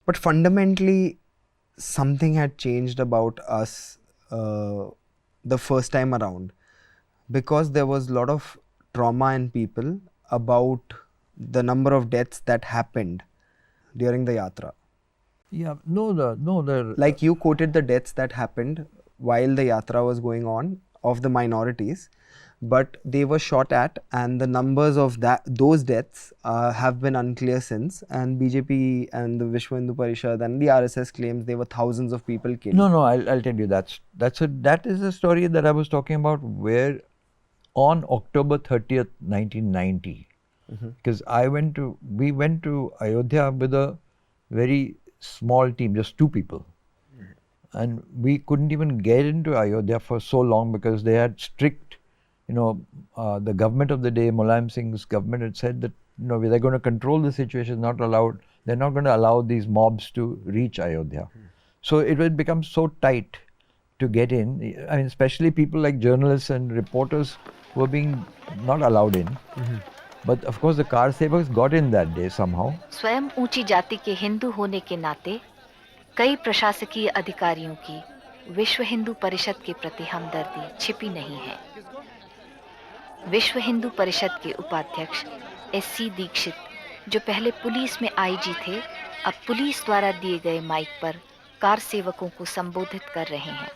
But fundamentally, something had changed about us the first time around, because there was a lot of trauma in people about the number of deaths that happened during the yatra. Yeah, Like you quoted the deaths that happened while the yatra was going on of the minorities, but they were shot at, and the numbers of those deaths have been unclear since. And BJP and the Vishwa Hindu Parishad and the RSS claims there were thousands of people killed. No, I'll tell you that is a story that I was talking about, where on October 30th, 1990, because we went to Ayodhya with a very small team, just 2 people. And we couldn't even get into Ayodhya for so long because they had strict, the government of the day, Mulayam Singh's government, had said that, they're going to control the situation, they're not going to allow these mobs to reach Ayodhya. So it had become so tight to get in. I mean, especially people like journalists and reporters were being not allowed in. But of course the car sevaks got in that day somehow. स्वयं ऊंची जाति के हिंदू होने के नाते कई प्रशासकीय अधिकारियों की विश्व हिंदू परिषद के प्रति हमदर्दी छिपी नहीं है। विश्व हिंदू परिषद के उपाध्यक्ष SC दीक्षित, जो पहले पुलिस में IG थे, अब पुलिस द्वारा दिए गए माइक पर कार सेवकों को संबोधित कर रहे हैं।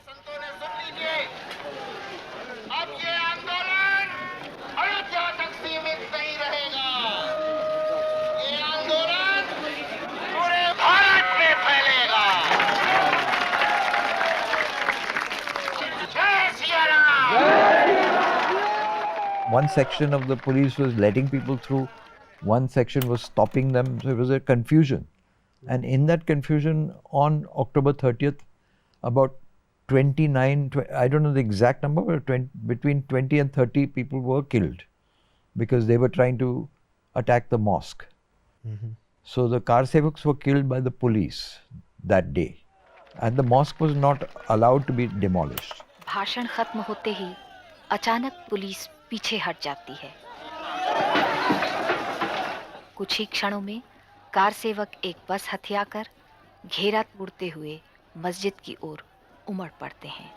One section of the police was letting people through, one section was stopping them, so it was a confusion. And in that confusion, on October 30th, about 29, I don't know the exact number, but between 20 and 30 people were killed because they were trying to attack the mosque. So the car sevaks were killed by the police that day, and the mosque was not allowed to be demolished. भाषण खत्म होते ही अचानक police पीछे हट जाती है। कुछ ही क्षणों में कार सेवक एक बस हथियाकर घेरा तोड़ते हुए मस्जिद की ओर उमड़ पड़ते हैं।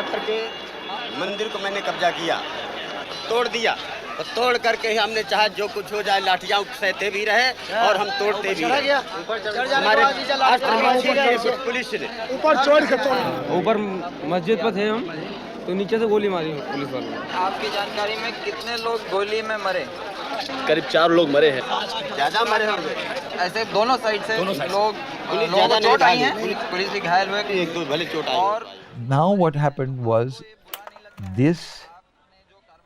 करके मंदिर को मैंने कब्जा किया, तोड़ दिया, और तोड़ करके ही हमने चाहा जो कुछ हो जाए, लाठियां सहते भी रहे और हम तोड़ते भी रहे। हमारे पुलिस ने ऊपर मस्जिद पर थे हम, तो नीचे से गोली मारी पुलिस वालों ने। आपकी जानकारी में कितने लोग गोली में मरे? करीब 4 लोग मरे हैं। ज्यादा मरे होंगे, ऐसे दोनों साइड से लोग चोट आई हैं, पुलिस भी घायल हुए, 1-2 भले चोट आई। Now what happened was, this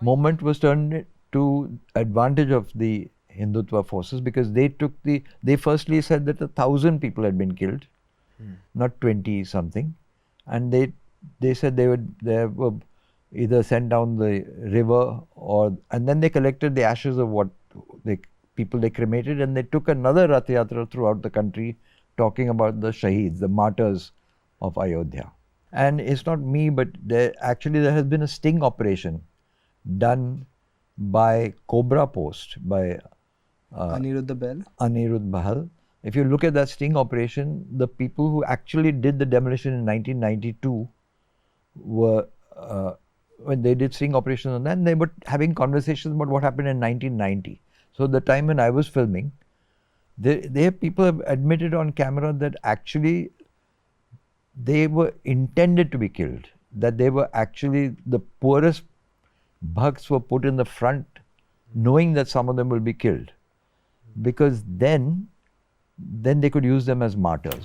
moment was turned to advantage of the Hindutva forces, because they firstly said that 1,000 people had been killed, not 20 something, and they said they were either sent down the river, and then they collected the ashes of people they cremated, and they took another Rath Yatra throughout the country talking about the Shaheeds, the martyrs of Ayodhya. And it's not me, but there has been a sting operation done by Cobra Post, by Anirudh Bahal. If you look at that sting operation, the people who actually did the demolition in 1992 were, when they did sting operations on that, and they were having conversations about what happened in 1990. So the time when I was filming, people have admitted on camera that actually they were intended to be killed, that they were actually the poorest bhakts were put in the front, knowing that some of them will be killed, because then they could use them as martyrs.